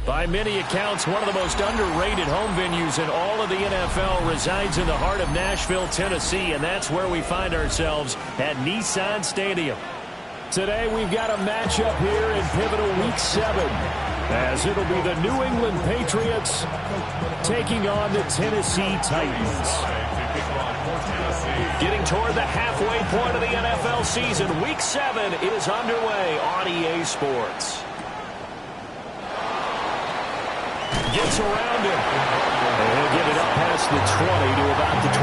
By many accounts, one of the most underrated home venues in all of the NFL resides in the heart of Nashville, Tennessee, and that's where we find ourselves at Nissan Stadium. Today we've got a matchup here in pivotal Week 7, as it'll be the New England Patriots taking on the Tennessee Titans. Getting toward the halfway point of the NFL season, Week 7 is underway on EA Sports. Gets around him. And he'll get it up past the 20 to about the 22.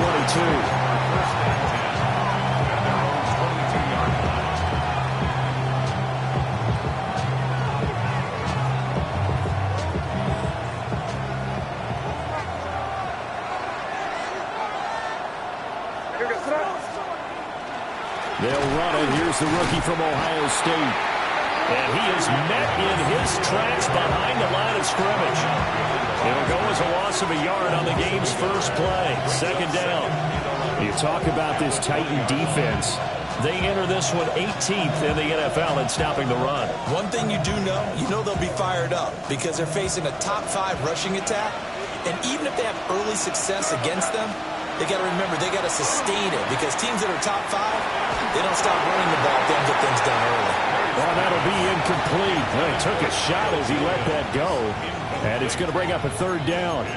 They'll run it. Here's the rookie from Ohio State. And he is met in his tracks behind the line of scrimmage. It'll go as a loss of a yard on the game's first play. Second down. You talk about this Titan defense. They enter this one 18th in the NFL in stopping the run. One thing you do know, they'll be fired up because they're facing a top 5 rushing attack. And even if they have early success against them, they got to remember they got to sustain it because teams that are top 5, they don't stop running the ball if they don't get things done early. Well, that'll be incomplete. Well, he took a shot as he let that go. And it's going to bring up a third down.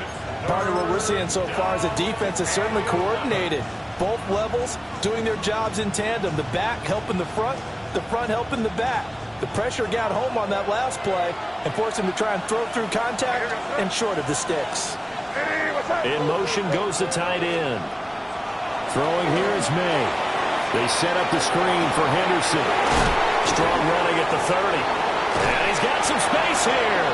Part of what we're seeing so far is the defense is certainly coordinated. Both levels doing their jobs in tandem. The back helping the front helping the back. The pressure got home on that last play and forced him to try and throw through contact and short of the sticks. In motion goes the tight end. Throwing here is May. They set up the screen for Henderson. Strong running at the 30. And he's got some space here.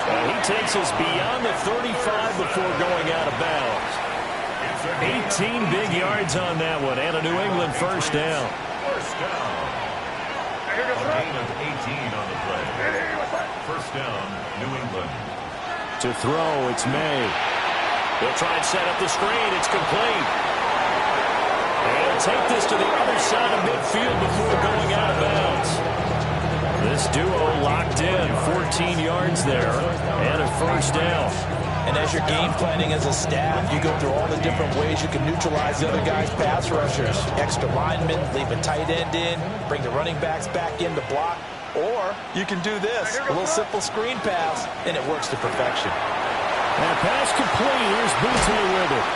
And he takes us beyond the 35 before going out of bounds. 18 big yards on that one, and a New England first down. First down. A gain of 18 on the play. First down, New England. To throw, it's May. They'll try and set up the screen. It's complete. And take this to the other side of midfield before going out of bounds. This duo locked in, 14 yards there, and a first down. And as you're game planning as a staff, you go through all the different ways you can neutralize the other guy's pass rushers. Extra linemen, leave a tight end in, bring the running backs back in to block. Or you can do this, a little simple screen pass, and it works to perfection. And pass complete. Here's Booty with it.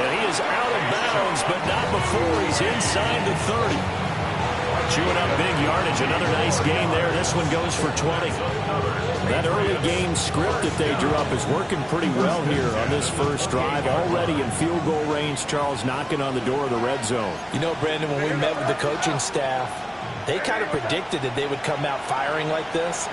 And he is out of bounds, but not before he's inside the 30. Chewing up big yardage. Another nice gain there. This one goes for 20. That early game script that they drew up is working pretty well here on this first drive. Already in field goal range, Charles, knocking on the door of the red zone. You know, Brandon, when we met with the coaching staff, they kind of predicted that they would come out firing like this.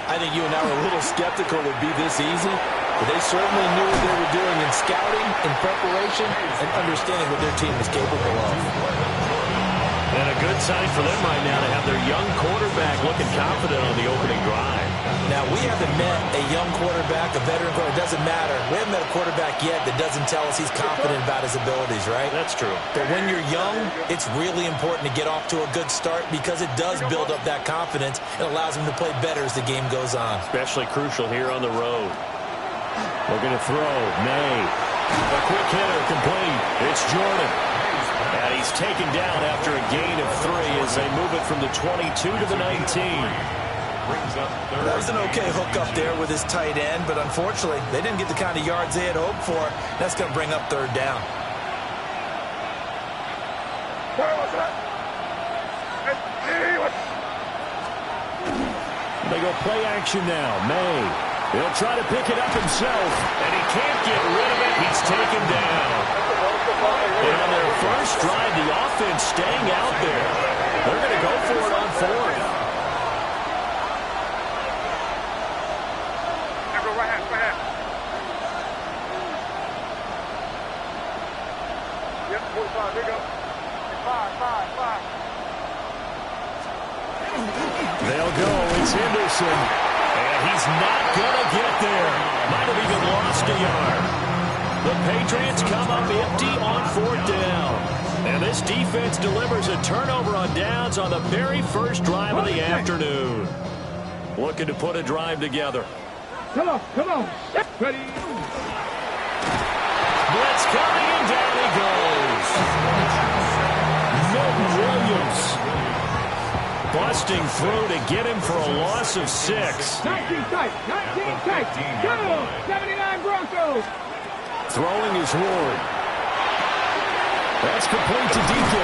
I think you and I were a little skeptical it would be this easy, but they certainly knew what they were doing in scouting, in preparation, and understanding what their team is capable of. And a good sign for them right now to have their young quarterback looking confident on the opening drive. Now, we haven't met a young quarterback, a veteran quarterback. It doesn't matter. We haven't met a quarterback yet that doesn't tell us he's confident about his abilities, right? That's true. But when you're young, it's really important to get off to a good start because it does build up that confidence and allows him to play better as the game goes on. Especially crucial here on the road. Looking to throw. May. A quick hitter complete. It's Jordan. And he's taken down after a gain of 3 as they move it from the 22 to the 19. That was an okay hook up there with his tight end, but unfortunately, they didn't get the kind of yards they had hoped for. That's going to bring up third down. They go play action now. May. He'll try to pick it up himself, and he can't get rid of it. He's taken down. And on their first drive, the offense staying out there. They're going to go for it on 4th. They'll go. It's Henderson. And he's not going to get there. Might have even lost a yard. The Patriots come up empty on 4th down. And this defense delivers a turnover on downs on the very first drive of the afternoon. Looking to put a drive together. Come on. Ready. Blitz coming, and down he goes. Milton Williams busting through to get him for a loss of 6. 19 tight. Go. 79 Broncos. Throwing is Ward. That's complete to DK.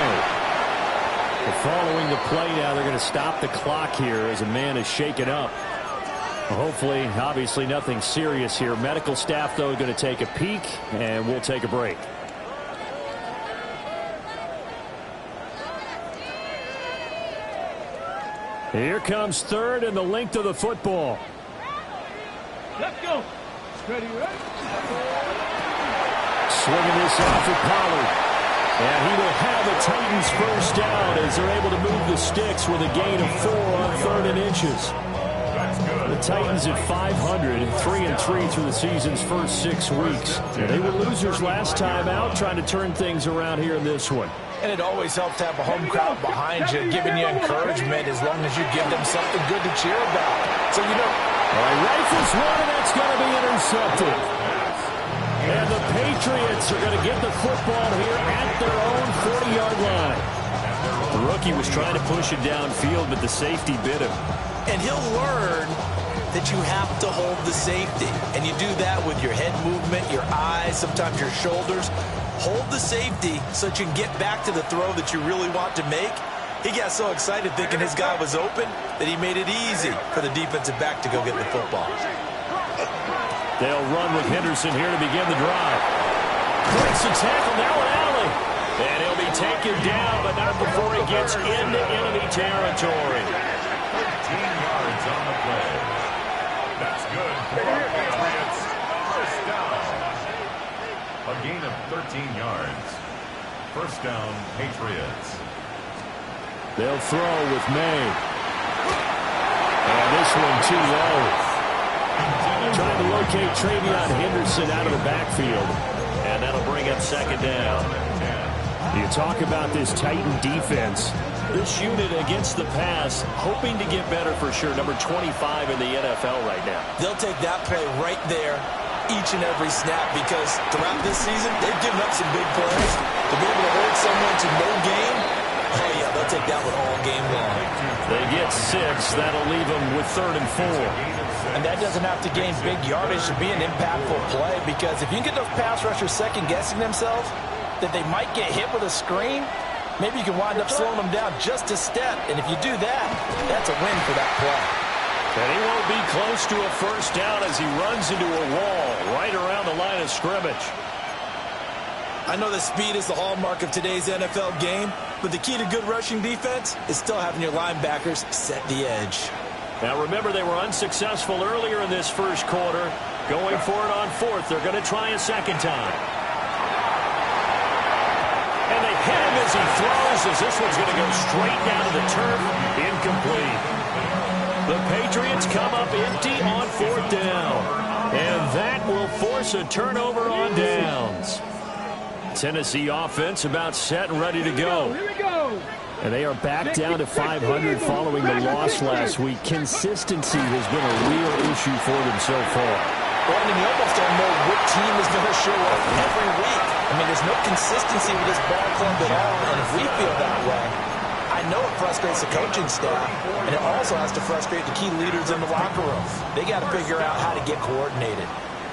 Following the play now, they're going to stop the clock here as a man is shaken up. Hopefully, obviously nothing serious here. Medical staff, though, going to take a peek, and we'll take a break. Here comes third and the length of the football. Let's go. Ready. Swinging this off at Pollard. And he will have the Titans first down as they're able to move the sticks with a gain of 4 on 3rd and inches. The Titans at 500, 3-3 through the season's first 6 weeks. And they were losers last time out, trying to turn things around here in this one. And it always helps to have a home crowd behind you, giving you encouragement as long as you give them something good to cheer about. So, you know. All right, rifles one, and that's going to be intercepted. And the Patriots are going to get the football here at their own 40-yard line. The rookie was trying to push it downfield, but the safety bit him. And he'll learn that you have to hold the safety. And you do that with your head movement, your eyes, sometimes your shoulders. Hold the safety so that you can get back to the throw that you really want to make. He got so excited thinking his guy was open that he made it easy for the defensive back to go get the football. They'll run with Henderson here to begin the drive. Breaks the tackle now in alley. And he'll be taken down, but not before he gets into enemy territory. 13 yards on the play. That's good for the Patriots. First down. A gain of 13 yards. First down, Patriots. They'll throw with May. And this one too low. Trying to locate Travion Henderson out of the backfield. And that'll bring up second down. You talk about this Titan defense. This unit against the pass, hoping to get better for sure. Number 25 in the NFL right now. They'll take that play right there each and every snap because throughout this season, they've given up some big plays. To be able to hold someone to no gain, oh yeah, they'll take that one all game long. They get 6. That'll leave them with 3rd and 4. And that doesn't have to gain big yardage to be an impactful play because if you can get those pass rushers second-guessing themselves, that they might get hit with a screen, maybe you can wind up slowing them down just a step. And if you do that, that's a win for that play. And he won't be close to a first down as he runs into a wall right around the line of scrimmage. I know that speed is the hallmark of today's NFL game, but the key to good rushing defense is still having your linebackers set the edge. Now remember, they were unsuccessful earlier in this first quarter. Going for it on fourth. They're going to try a second time. And they hit him as he throws, as this one's going to go straight down to the turf. Incomplete. The Patriots come up empty on fourth down. And that will force a turnover on downs. Tennessee offense about set and ready to go. Here we go. And they are back down to 500 following the loss last week. Consistency has been a real issue for them so far. Well, I mean, you almost don't know what team is going to show up every week. I mean, there's no consistency with this ball club at all, and if we feel that way, I know it frustrates the coaching staff, and it also has to frustrate the key leaders in the locker room. They got to figure out how to get coordinated.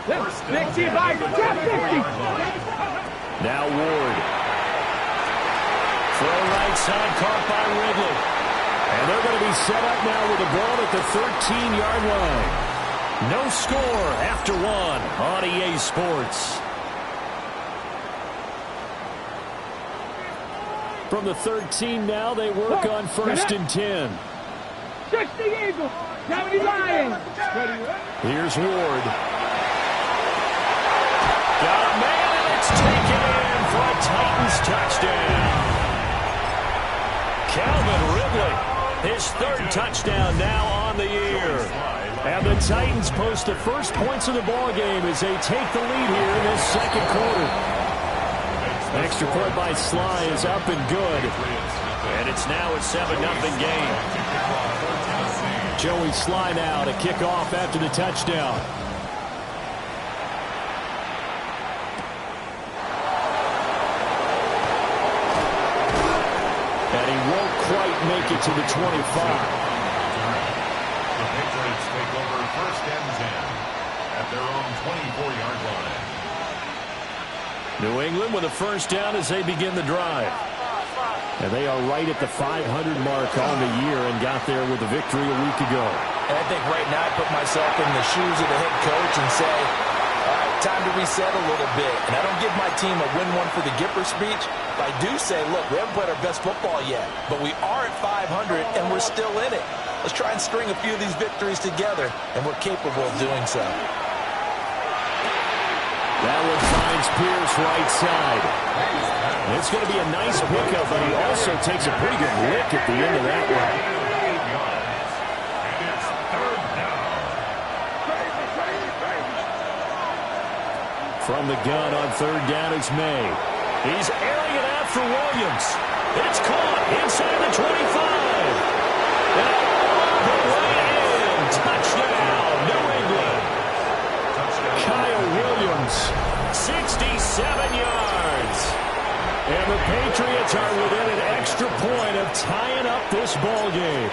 Let's see if I can trap 50. Now Ward. Throw right side, caught by Ridley. And they're going to be set up now with the ball at the 13-yard line. No score after one on EA Sports. From the 13 now, they work on 1st and 10. Touch the Eagle. 70 Lions. Here's Ward. Got a man, and it's taken in for a Titans touchdown. Calvin Ridley, his 3rd touchdown now on the year. And the Titans post the first points of the ball game as they take the lead here in this second quarter. Extra point by Sly is up and good. And it's now a 7-0 game. Joey Sly now to kick off after the touchdown. And he won't quite make it to the 25. The Patriots take over 1st and 10 at their own 24-yard line. New England with a first down as they begin the drive. And they are right at the 500 mark on the year and got there with a victory a week ago. And I think right now I put myself in the shoes of the head coach and say, all right, time to reset a little bit. And I don't give my team a win one for the Gipper speech. But I do say, look, we haven't played our best football yet. But we are at 500 and we're still in it. Let's try and string a few of these victories together. And we're capable of doing so. That one finds Pierce right side. And it's going to be a nice pickup, but he also takes a pretty good lick at the end of that one. And it's 3rd down. From the gun on 3rd down, it's May. He's airing it out for Williams. It's caught inside the 25. And all the way in. Touchdown, New England. Kyle Williams, 67 yards. And the Patriots are within an extra point of tying up this ball game.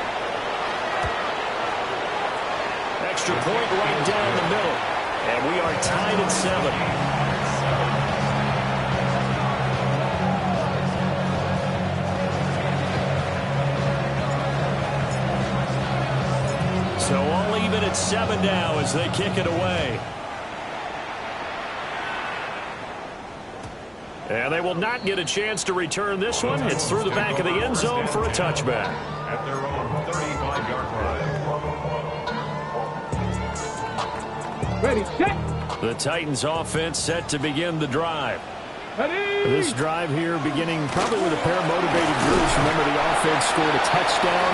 Extra point right down the middle. And we are tied at 7. So all even at 7 now as they kick it away. And they will not get a chance to return this one. It's through the back of the end zone for a touchback. At their own 35-yard line. Ready, set. The Titans offense set to begin the drive. Ready. This drive here beginning probably with a pair of motivated groups. Remember, the offense scored a touchdown.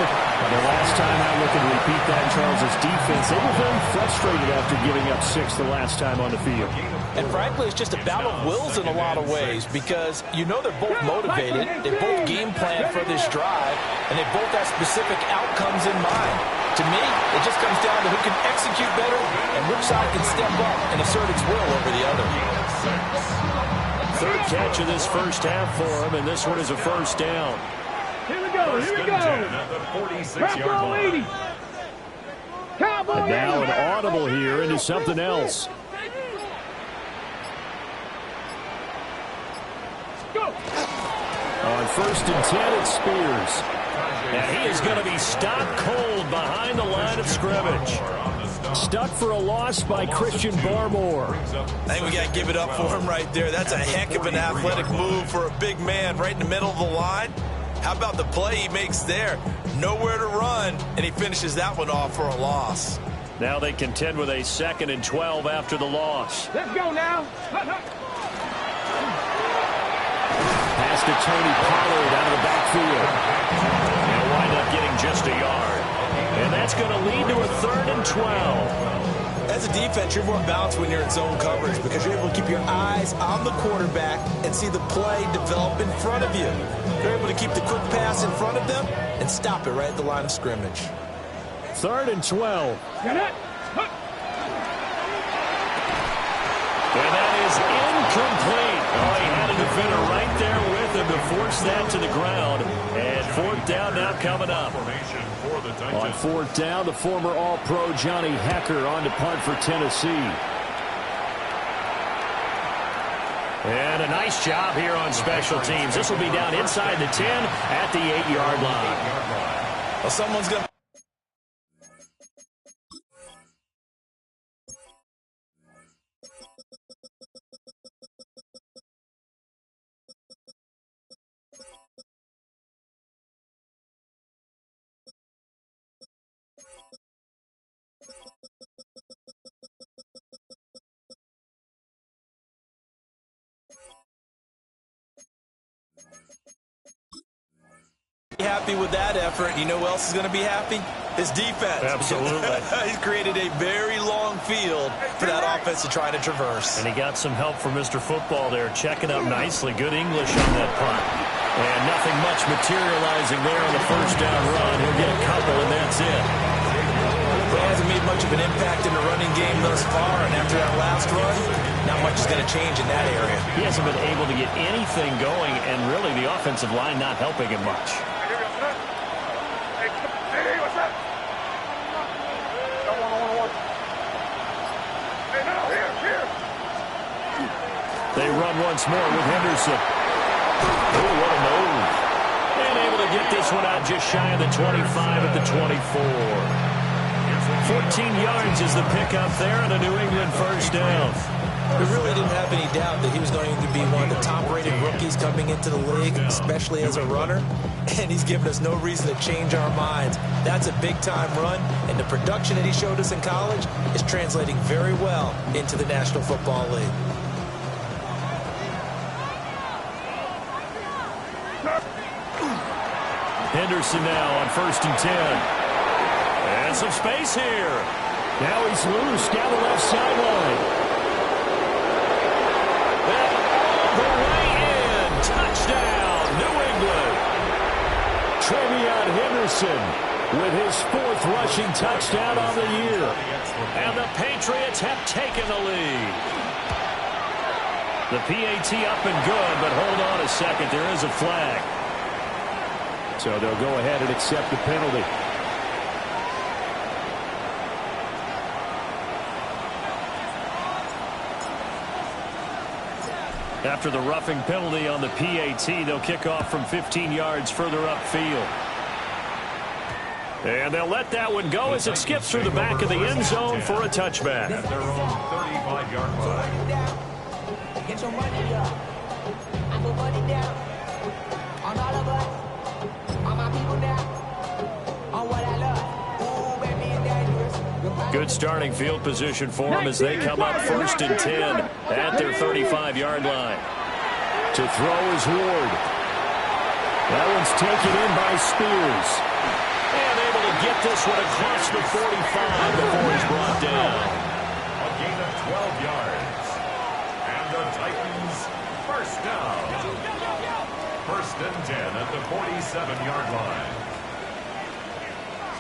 The last time I look and repeat that, Charles' defense, they were very frustrated after giving up 6 the last time on the field. And frankly, it's just a battle of wills in a lot of ways because you know they're both motivated, they both game plan for this drive, and they both have specific outcomes in mind. To me, it just comes down to who can execute better and which side can step up and assert its will over the other. 3rd catch of this first half for him, and this one is a first down. Here we go. Here we go. At the 46-yard Cowboy 80. line. Cowboy And now 80. an audible here into something else. Go. On first and 10 at Spears. And he is going to be stopped cold behind the line of scrimmage. Stuck for a loss by Christian Barmore. I think we got to give it up for him right there. That's a heck of an athletic move for a big man right in the middle of the line. How about the play he makes there? Nowhere to run, and he finishes that one off for a loss. Now they contend with a 2nd and 12 after the loss. Let's go now. Pass to Tony Pollard out of the backfield. They'll wind up getting just a yard. And that's going to lead to a 3rd and 12. As a defense, you're more balanced when you're in zone coverage because you're able to keep your eyes on the quarterback and see the play develop in front of you. You're able to keep the quick pass in front of them and stop it right at the line of scrimmage. 3rd and 12. Get it. And that is incomplete. Oh, he had a defender right there with him to force that to the ground. And 4th down now coming up. On 4th down, the former All-Pro Johnny Hecker on to punt for Tennessee. And a nice job here on special teams. This will be down inside the 10 at the 8-yard line. Well, someone's going to... happy with that effort. You know who else is going to be happy? His defense. Absolutely. He's created a very long field for that offense to try to traverse. And he got some help from Mr. Football there, checking up nicely. Good English on that punt. And nothing much materializing there on the 1st down run. He'll get a couple, and that's it. He hasn't made much of an impact in the running game thus far, and after that last run, not much is going to change in that area. He hasn't been able to get anything going, and really the offensive line not helping him much. They run once more with Henderson. Oh, what a move. And able to get this one out just shy of the 25 at the 24. 14 yards is the pickup there and a New England 1st down. We really didn't have any doubt that he was going to be one of the top-rated rookies coming into the league, especially as a runner. And he's given us no reason to change our minds. That's a big-time run, and the production that he showed us in college is translating very well into the National Football League. Henderson now on 1st and 10. And some space here. Now he's loose down the left sideline. And all the way in. Touchdown, New England. Trevion Henderson with his 4th rushing touchdown on the year. And the Patriots have taken the lead. The PAT up and good, but hold on a second. There is a flag. So they'll go ahead and accept the penalty. After the roughing penalty on the PAT, they'll kick off from 15 yards further upfield. And they'll let that one go as it skips through the back of the end zone for a touchback. At their own 35-yard line. Get your money up. I put money down. On all of us. On my people now. On what I love. Ooh, baby, it's dangerous. Good starting field position for them as they come up 1st and 10 at their 35-yard line. To throw is Ward. That one's taken in by Spears. And able to get this one across the 45 before he's brought down. A gain of 12 yards. And the Titans 1st down. 1st and 10 at the 47-yard line.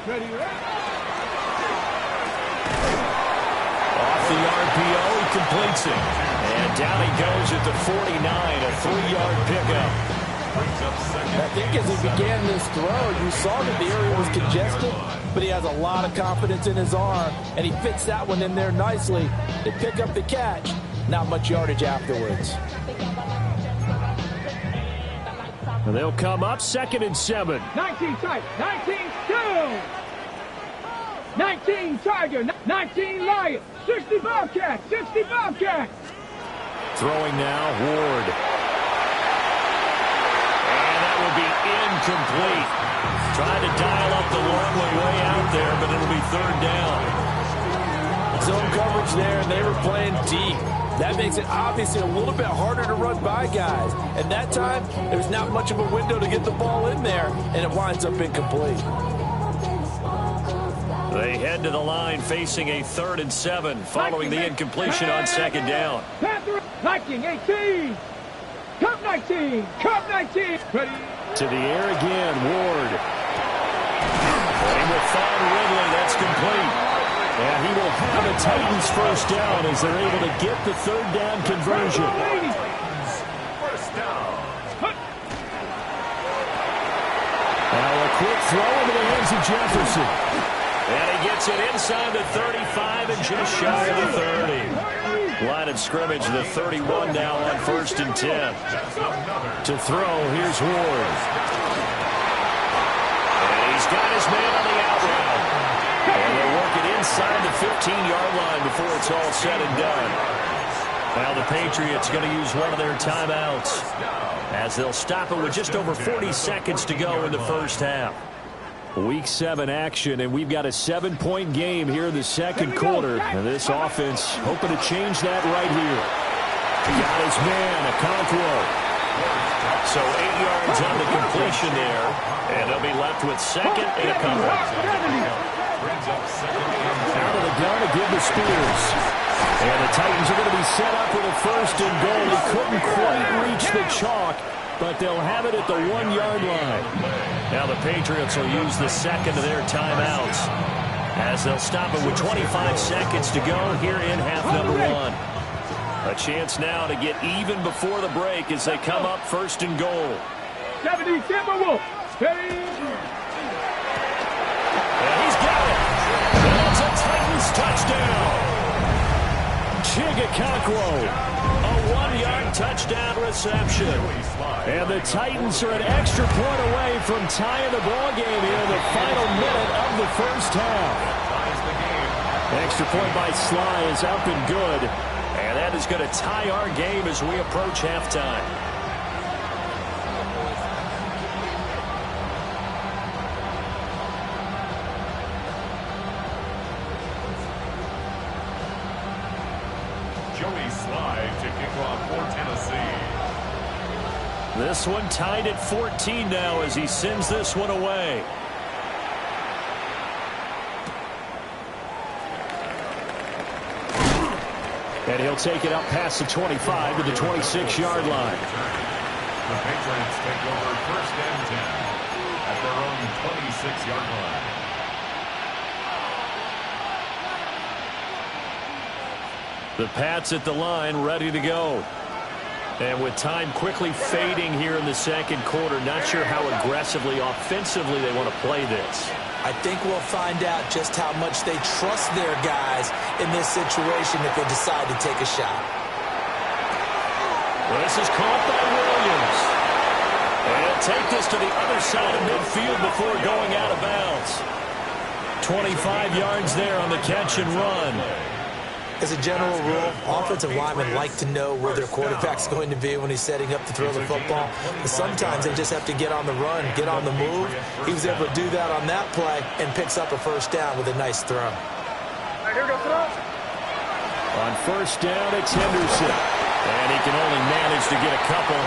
Ready, Off the RPO, he completes it. And down he goes at the 49, a 3-yard pickup. I think as he began this throw, you saw that the area was congested, but he has a lot of confidence in his arm, and he fits that one in there nicely. They pick up the catch, not much yardage afterwards. And they'll come up 2nd and 7. 19 tight, 19 still. 19 Tiger, 19 Lion, 60 Bobcat, 60 Bobcat. Throwing now, Ward. And that will be incomplete. Trying to dial up the long way out there, but it'll be 3rd down. Zone coverage there, and they were playing deep. That makes it obviously a little bit harder to run by guys. And that time, there's not much of a window to get the ball in there, and it winds up incomplete. They head to the line facing a 3rd and 7 following the incompletion on 2nd down. Panther, Viking 18. Cup 19, Cup 19. Ready. To the air again, Ward. And with Von Ridley, that's complete. And he will have the Titans 1st down as they're able to get the 3rd down conversion. 1st down. Now a quick throw into the hands of Jefferson. And he gets it inside the 35 and just shy of the 30. Line of scrimmage, the 31 now on 1st and 10. To throw, here's Ward. And he's got his man on the out route. And they'll work it inside the 15-yard line before it's all said and done. Now the Patriots going to use one of their timeouts as they'll stop it with just over 40 seconds to go in the 1st half. Week 7 action, and we've got a 7-point game here in the 2nd quarter. And this offense hoping to change that right here. Got his man, Okonkwo. So 8 yards on the completion there, and they'll be left with 2nd and a couple. Out of the gun to give to Spears. And the Titans are going to be set up with a 1st and goal. They couldn't quite reach the chalk, but they'll have it at the 1-yard line. Now the Patriots will use the 2nd of their timeouts as they'll stop it with 25 seconds to go here in half number 1. A chance now to get even before the break as they come up 1st and goal. 70 Timberwolves. Ready. And he's got it. And it's a Titans touchdown. Okonkwo, a 1-yard touchdown reception. And the Titans are an extra point away from tying the ball game here in the final minute of the 1st half. Extra point by Sly is up and good. And that is going to tie our game as we approach halftime. This one tied at 14 now as he sends this one away. And he'll take it up past the 25 to the 26-yard line. The Patriots take over 1st and 10 at their own 26-yard line. The Pats at the line, ready to go. And with time quickly fading here in the 2nd quarter, not sure how aggressively, offensively they want to play this. I think we'll find out just how much they trust their guys in this situation if they decide to take a shot. Well, this is caught by Williams. And he'll take this to the other side of midfield before going out of bounds. 25 yards there on the catch and run. As a general rule, offensive linemen like to know where their quarterback's going to be when he's setting up to throw the football. But sometimes they just have to get on the run, get on the move. He was able to do that on that play and picks up a 1st down with a nice throw. On 1st down, it's Henderson. And he can only manage to get a couple.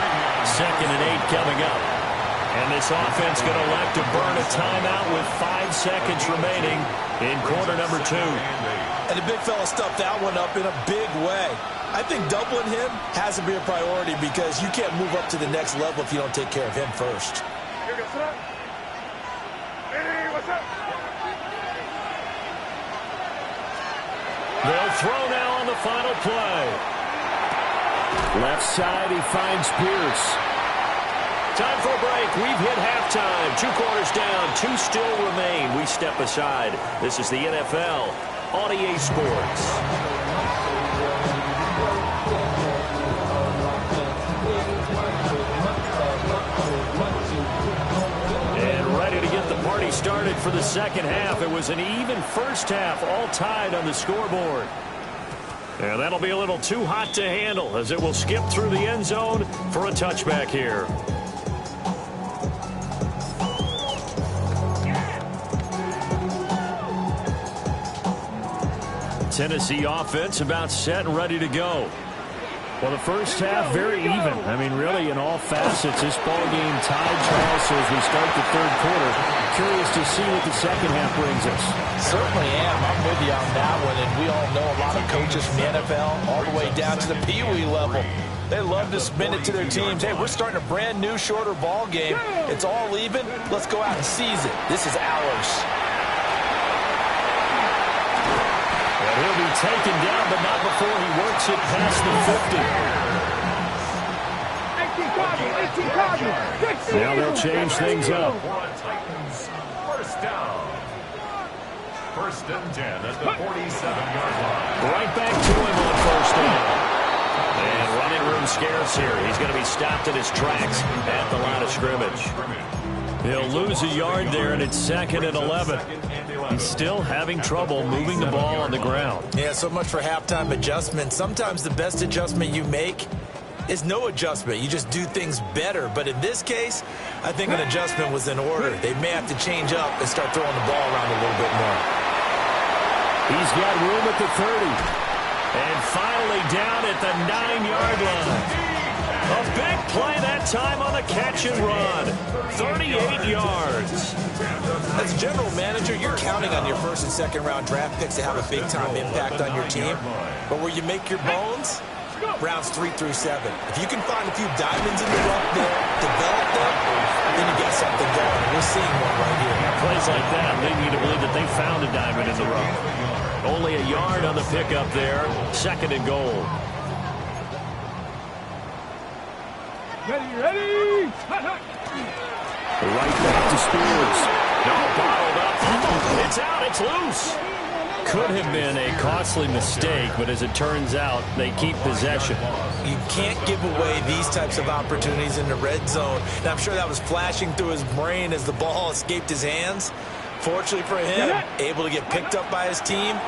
2nd and 8 coming up. And this offense going to elect to burn a timeout with 5 seconds remaining in quarter number 2. And the big fella stuffed that one up in a big way. I think doubling him has to be a priority because you can't move up to the next level if you don't take care of him first. They'll throw now on the final play. Left side, he finds Pierce. Time for a break. We've hit halftime. 2 quarters down, 2 still remain. We step aside. This is the NFL on EA Sports. it for the second half. It was an even first half, all tied on the scoreboard. And that'll be a little too hot to handle as it will skip through the end zone for a touchback here. Tennessee offense about set and ready to go. Well, the first half, very even. I mean, really, in all facets, this ball game tied, Charles. So as we start the third quarter, curious to see what the second half brings us. Certainly am. I'm with you on that one. And we all know a lot of coaches from the NFL all the way down to the Pee Wee level. They love to spin it to their teams. Hey, we're starting a brand new, shorter ball game. It's all even. Let's go out and seize it. This is ours. He'll be taken down, but not before he works it past the 50. Now they'll change things up. First down. First and 10 at the 47-yard line. Right back to him on first down. And running room scarce here. He's going to be stopped in his tracks at the line of scrimmage. He'll lose a yard there, and it's 2nd and 11. He's still having trouble moving the ball on the ground. Yeah, so much for halftime adjustment. Sometimes the best adjustment you make is no adjustment. You just do things better. But in this case, I think an adjustment was in order. They may have to change up and start throwing the ball around a little bit more. He's got room at the 30. And finally down at the 9-yard line. A big play that time on the catch and run. 38 yards. As a general manager, you're counting on your first and second round draft picks to have a big-time impact on your team. But where you make your bones, rounds 3 through 7. If you can find a few diamonds in the rough there, develop them, then you get something going. We're seeing one right here. Plays like that lead me to believe that they found a diamond in the rough. Only a yard on the pickup there. 2nd and goal. Ready. Right back to Spears. No, bottled up. It's out. It's loose. Could have been a costly mistake, but as it turns out, they keep possession. You can't give away these types of opportunities in the red zone. Now, I'm sure that was flashing through his brain as the ball escaped his hands. Fortunately for him, able to get picked up by his team,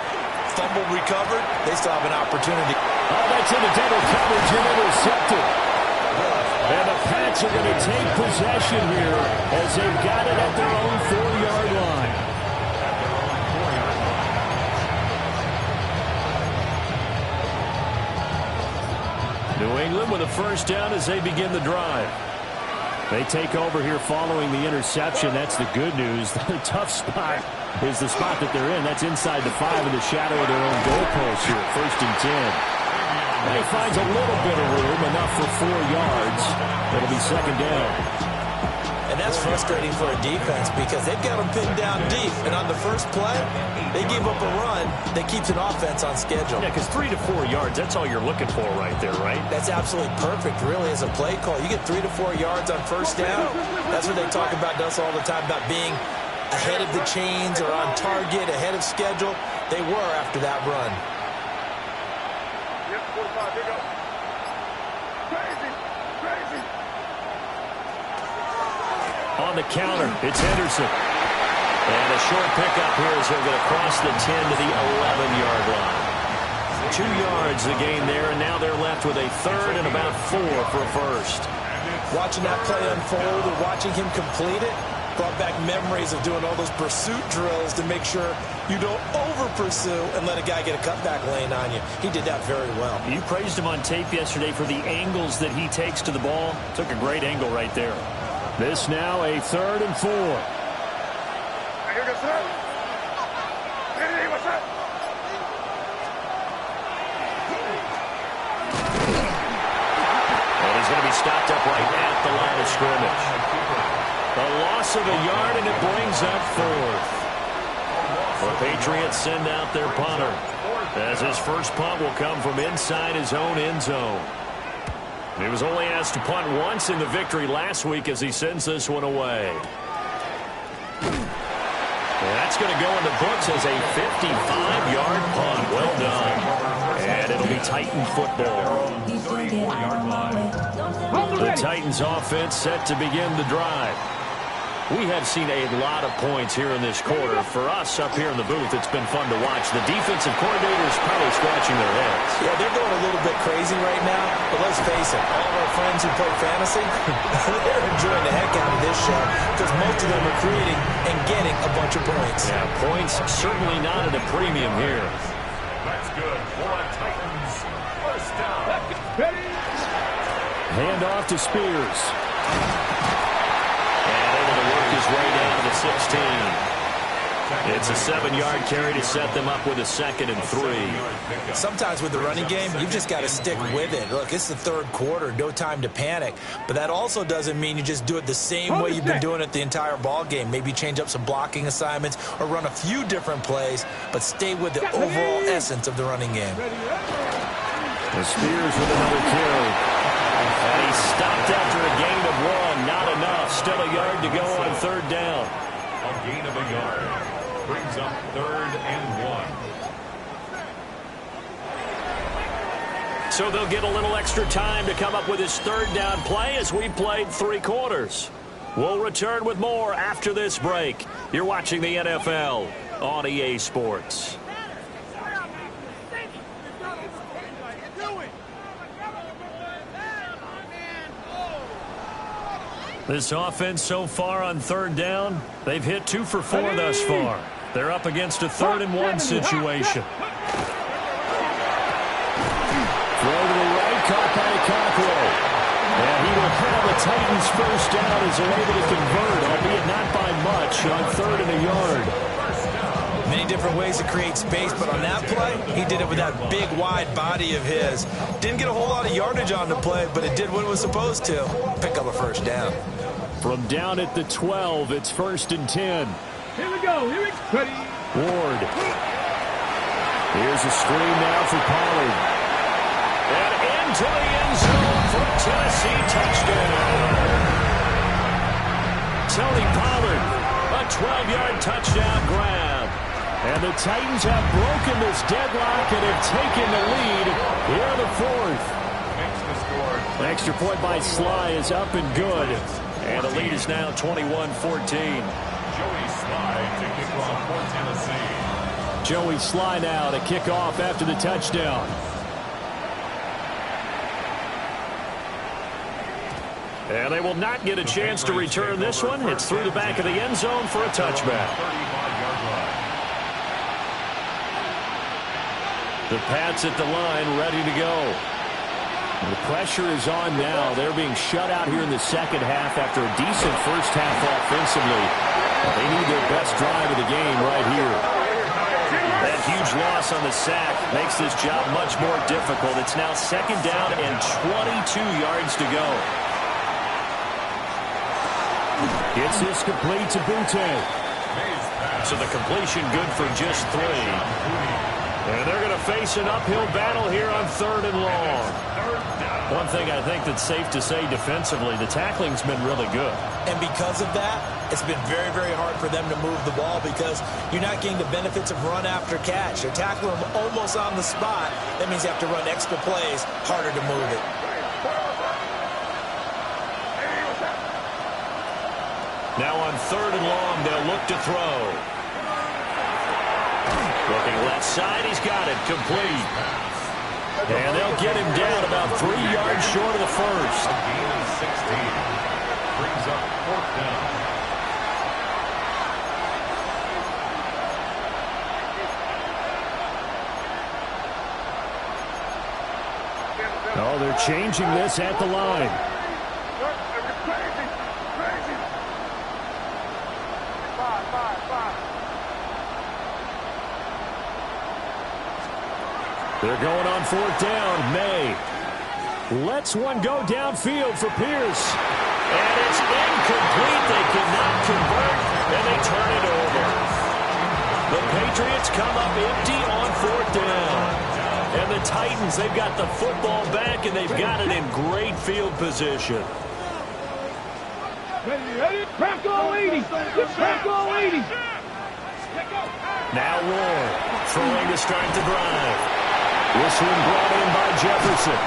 fumble recovered. They still have an opportunity. Oh, that's in the double coverage and intercepted. And the Pats are going to take possession here as they've got it at their own 4-yard line. New England with a first down as they begin the drive. They take over here following the interception. That's the good news. The tough spot is the spot that they're in. That's inside the 5 in the shadow of their own goalpost here. 1st and 10. And he finds a little bit of room, enough for 4 yards. It'll be 2nd down. And that's frustrating for a defense because they've got them pinned down deep. And on the first play, they give up a run that keeps an offense on schedule. Yeah, because 3 to 4 yards, that's all you're looking for right there, right? That's absolutely perfect, really, as a play call. You get 3 to 4 yards on first down. That's what they talk about us all the time, about being ahead of the chains or on target, ahead of schedule. They were after that run. On the counter, it's Henderson. And a short pickup here as he'll get across the 10 to the 11-yard line. 2 yards the gain there, and now they're left with a 3rd and about 4 for a first. Watching that play unfold and watching him complete it brought back memories of doing all those pursuit drills to make sure you don't over-pursue and let a guy get a cutback lane on you. He did that very well. You praised him on tape yesterday for the angles that he takes to the ball. Took a great angle right there. This now a 3rd and 4. And he's going to be stopped up right at the line of scrimmage. A loss of a yard, and it brings up 4th. The Patriots send out their punter, as his first punt will come from inside his own end zone. He was only asked to punt once in the victory last week as he sends this one away. And that's going to go in the books as a 55-yard punt. Well done. And it'll be Titan football. The Titans offense set to begin the drive. We have seen a lot of points here in this quarter. For us up here in the booth, it's been fun to watch. The defensive coordinators probably scratching their heads. Yeah, they're going a little bit crazy right now. But let's face it, all of our friends who play fantasy, they're enjoying the heck out of this show because most of them are creating and getting a bunch of points. Yeah, points certainly not at a premium here. That's good for the Titans. First down. Hand off to Spears. Work his way down to the 16. It's a 7-yard carry to set them up with a 2nd and 3. Sometimes with the running game, you've just got to stick with it. Look, it's the third quarter, no time to panic. But that also doesn't mean you just do it the same way you've been doing it the entire ball game. Maybe change up some blocking assignments or run a few different plays, but stay with the overall essence of the running game. The Spears with another carry. And he stopped after a gain of 1. Not enough. Still a yard to go on 3rd down. A gain of a yard. Brings up 3rd and 1. So they'll get a little extra time to come up with his 3rd down play as we played 3 quarters. We'll return with more after this break. You're watching the NFL on EA Sports. This offense so far on 3rd down, they've hit 2 for 4 thus far. They're up against a 3rd and 1 situation. Throw to the right, caught by Cockrell. And he will have a Titans first down as they're able to convert, albeit not by much, on 3rd and a yard. Many different ways to create space, but on that play, he did it with that big, wide body of his. Didn't get a whole lot of yardage on the play, but it did what it was supposed to. Pick up a first down. From down at the 12, it's 1st and 10. Here we go. Here we go. Ready. Ward. Here's a screen now for Pollard. And into the end zone for a Tennessee touchdown. Tony Pollard, a 12-yard touchdown grab. And the Titans have broken this deadlock and have taken the lead here in the 4th. Extra point by Sly is up and good. And the lead is now 21-14. Joey Sly to kick off for Tennessee. Joey Sly now to kick off after the touchdown. And they will not get a chance to return this one. It's through the back of the end zone for a touchback. The Pats at the line, ready to go. The pressure is on now. They're being shut out here in the second half after a decent first half offensively. They need their best drive of the game right here. That huge loss on the sack makes this job much more difficult. It's now 2nd down and 22 yards to go. It's this complete to Butte. So the completion good for just 3. And they're going to face an uphill battle here on 3rd and long. One thing I think that's safe to say defensively, the tackling's been really good. And because of that, it's been very, very hard for them to move the ball because you're not getting the benefits of run after catch. They're tackling them almost on the spot. That means you have to run extra plays, harder to move it. Now on 3rd and long, they'll look to throw. Looking left side, he's got it, complete. And they'll get him down about 3 yards short of the first. A gain of 16. Brings up 4th down. Oh, they're changing this at the line. They're going on 4th down. May lets one go downfield for Pierce. And it's incomplete. They cannot convert, and they turn it over. The Patriots come up empty on 4th down. And the Titans, they've got the football back, and they've got it in great field position. Ready. Crack all 80. Crack all 80. Now Ward throwing to start the drive. This one brought in by Jefferson.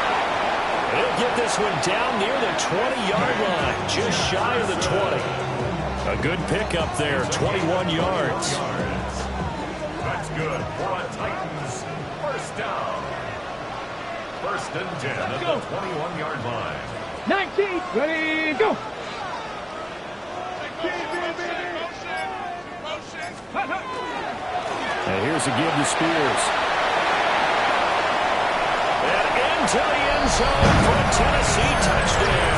He'll get this one down near the 20-yard line, just shy of the 20. A good pickup there, 21 yards. That's good for a Titans first down. First and 10 at the 21-yard line. 19, ready, go! And here's a give to Spears. And into the end zone for a Tennessee touchdown.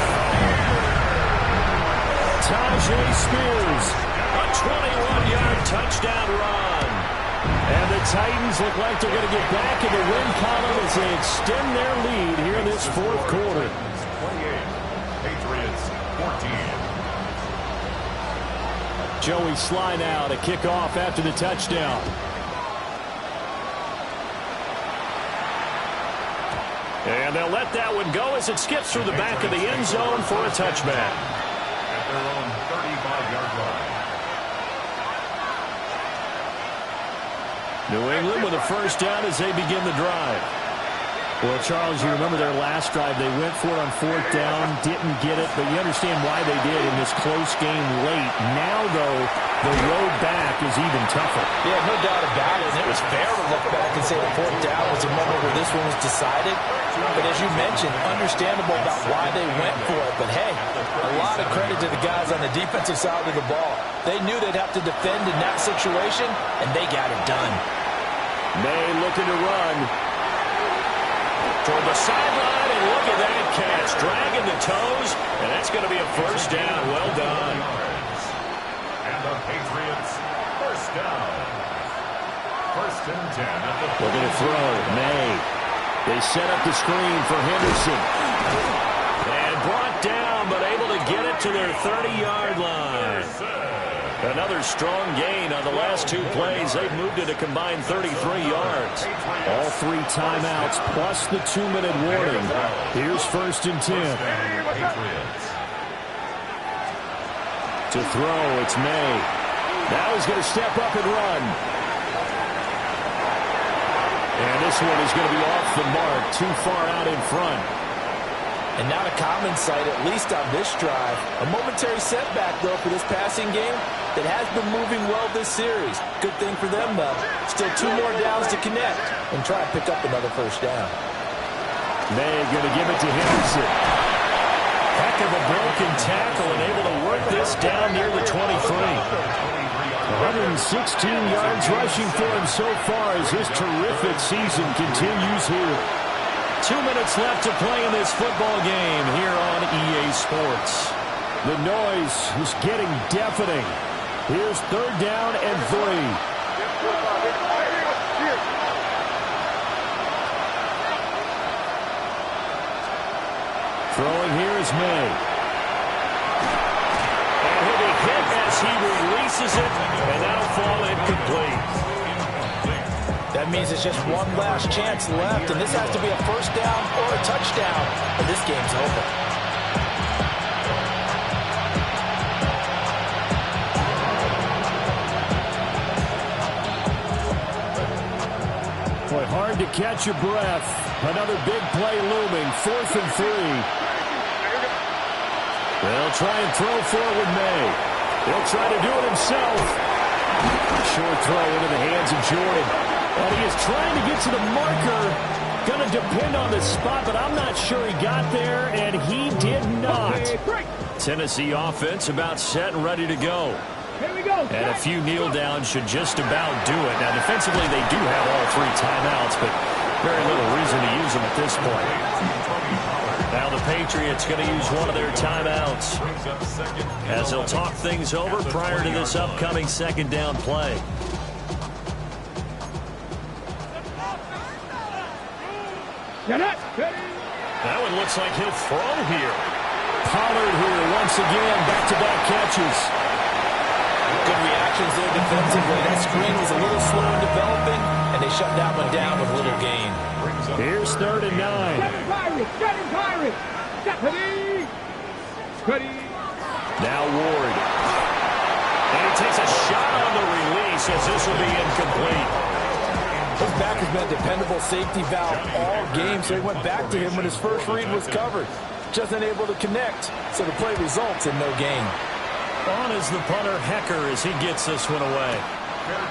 Tajay Spears, a 21-yard touchdown run. And the Titans look like they're going to get back in the win column as they extend their lead here in this fourth quarter. 28, Patriots 14. Joey Sly now to kick off after the touchdown. And they'll let that one go as it skips through the back of the end zone for a touchback. At their own 35-yard line. New England with a first down as they begin the drive. Well, Charles, you remember their last drive. They went for it on fourth down, didn't get it, but you understand why they did in this close game late. Now, though, the road back is even tougher. Yeah, no doubt about it. And it was fair to look back and say the fourth down was a moment where this one was decided. But as you mentioned, understandable about why they went for it. But, hey, a lot of credit to the guys on the defensive side of the ball. They knew they'd have to defend in that situation, and they got it done. May looking to run. Toward the sideline, and look at that catch. Dragging the toes, and that's going to be a first down. Well done. And the Patriots first down. First and 10 at the Looking to throw. May. They set up the screen for Henderson. And brought down, but able to get it to their 30-yard line. Another strong gain on the last two plays. They've moved it a combined 33 yards. All three timeouts plus the 2-minute warning. Here's first and 10. To throw, it's May. Now he's going to step up and run. And this one is going to be off the mark, too far out in front. And not a common sight, at least on this drive. A momentary setback, though, for this passing game that has been moving well this series. Good thing for them, though. Still 2 more downs to connect and try to pick up another first down. May going to give it to Henderson. Heck of a broken tackle and able to work this down near the 23. 116 yards rushing for him so far as his terrific season continues here. 2 minutes left to play in this football game here on EA Sports. The noise is getting deafening. Here's third down and 3. Throwing here is May. And he'll be hit as he releases it, and that'll fall incomplete. That means it's just one last chance left, and this has to be a first down or a touchdown, and this game's over. Boy, hard to catch your breath. Another big play looming, 4th and 3. They'll try and throw forward May. He'll try to do it himself. Short throw into the hands of Jordan. And he is trying to get to the marker. Going to depend on the spot, but I'm not sure he got there, and he did not. Tennessee offense about set and ready to go. Here we go. And a few kneel downs should just about do it. Now, defensively, they do have all 3 timeouts, but very little reason to use them at this point. Now the Patriots going to use one of their timeouts as they'll talk things over prior to this upcoming second down play. That one looks like he'll throw here. Pollard here once again, back-to-back catches. Good reactions there defensively. That screen was a little slow in developing, and they shut that one down with little gain. Here's 3rd and 9. Get him, Pirates! Ready! Ready! Now Ward. And he takes a shot on the release as this will be incomplete. His back has been a dependable safety valve all game, so he went back to him when his first read was covered. Just unable to connect, so the play results in no gain. On is the punter, Hecker, as he gets this one away.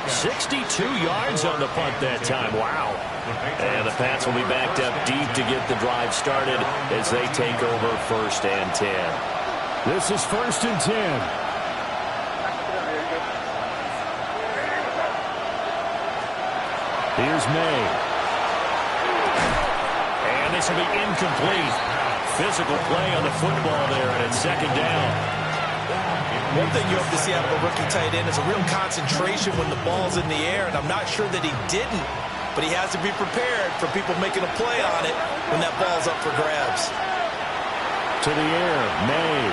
62 yards on the punt that time. Wow. And the Pats will be backed up deep to get the drive started as they take over 1st and 10. This is 1st and 10. Here's May. And this will be incomplete. Physical play on the football there, and it's 2nd down. One thing you hope to see out of a rookie tight end is a real concentration when the ball's in the air, and I'm not sure that he didn't, but he has to be prepared for people making a play on it when that ball's up for grabs. To the air, May.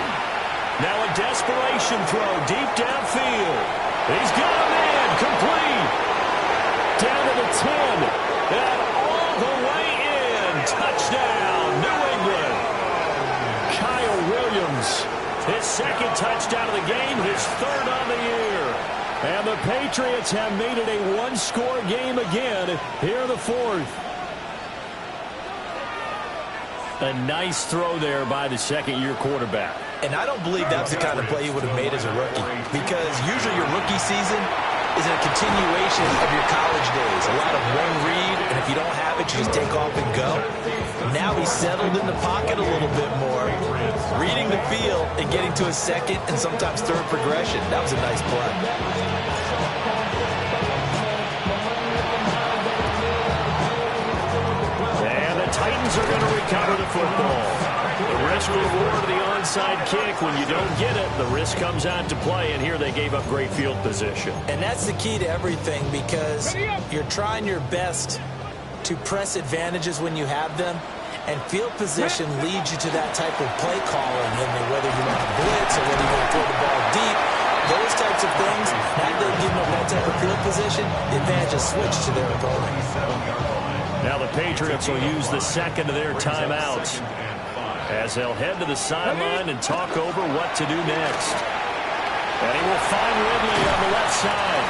Now a desperation throw deep downfield. He's got a man, complete. Down to the 10, and all the way in. Touchdown, New England. Kyle Williams. His 2nd touchdown of the game, his 3rd on the year. And the Patriots have made it a one-score game again here in the 4th. A nice throw there by the 2nd-year quarterback. And I don't believe that's the kind of play he would have made as a rookie, because usually your rookie season is a continuation of your college days. A lot of one read, and if you don't have it, you just take off and go. Now he's settled in the pocket a little bit more, reading the field and getting to his 2nd and sometimes 3rd progression. That was a nice play. And the Titans are going to recover the football. The risk reward of the onside kick. When you don't get it, the risk comes out to play, and here they gave up great field position. And that's the key to everything, because you're trying your best to press advantages when you have them, and field position leads you to that type of play calling, and whether you want to blitz or whether you want to throw the ball deep, those types of things, now they've given up that type of field position, the advantage is switched to their opponent. Now the Patriots will use the 2nd of their timeouts as they'll head to the sideline and talk over what to do next. And he will find Ridley on the left side.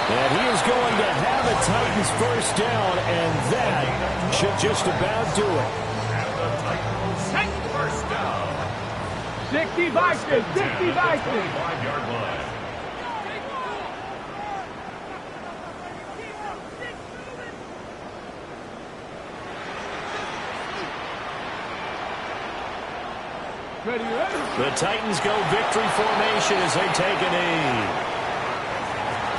And he is going to have a Titans 1st down, and that should just about do it. 60 Vikings, 60 Vikings. 5-yard line. Ready, ready. The Titans go victory formation as they take a knee.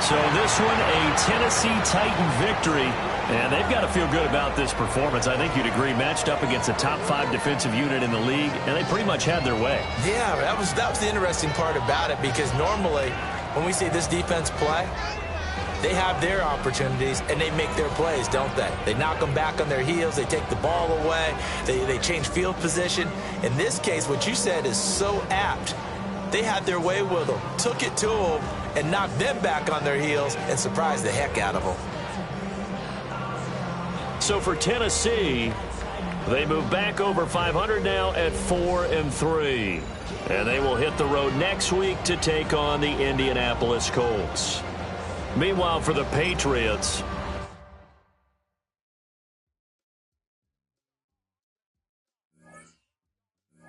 So this one, a Tennessee Titan victory. And they've got to feel good about this performance. I think you'd agree, matched up against a top 5 defensive unit in the league, and they pretty much had their way. Yeah, that was the interesting part about it, because normally when we see this defense play, they have their opportunities and they make their plays, don't they? They knock them back on their heels. They take the ball away. They change field position. In this case, what you said is so apt. They had their way with them, took it to them, and knocked them back on their heels and surprised the heck out of them. So for Tennessee, they move back over 500 now at 4-3. And they will hit the road next week to take on the Indianapolis Colts. Meanwhile, for the Patriots,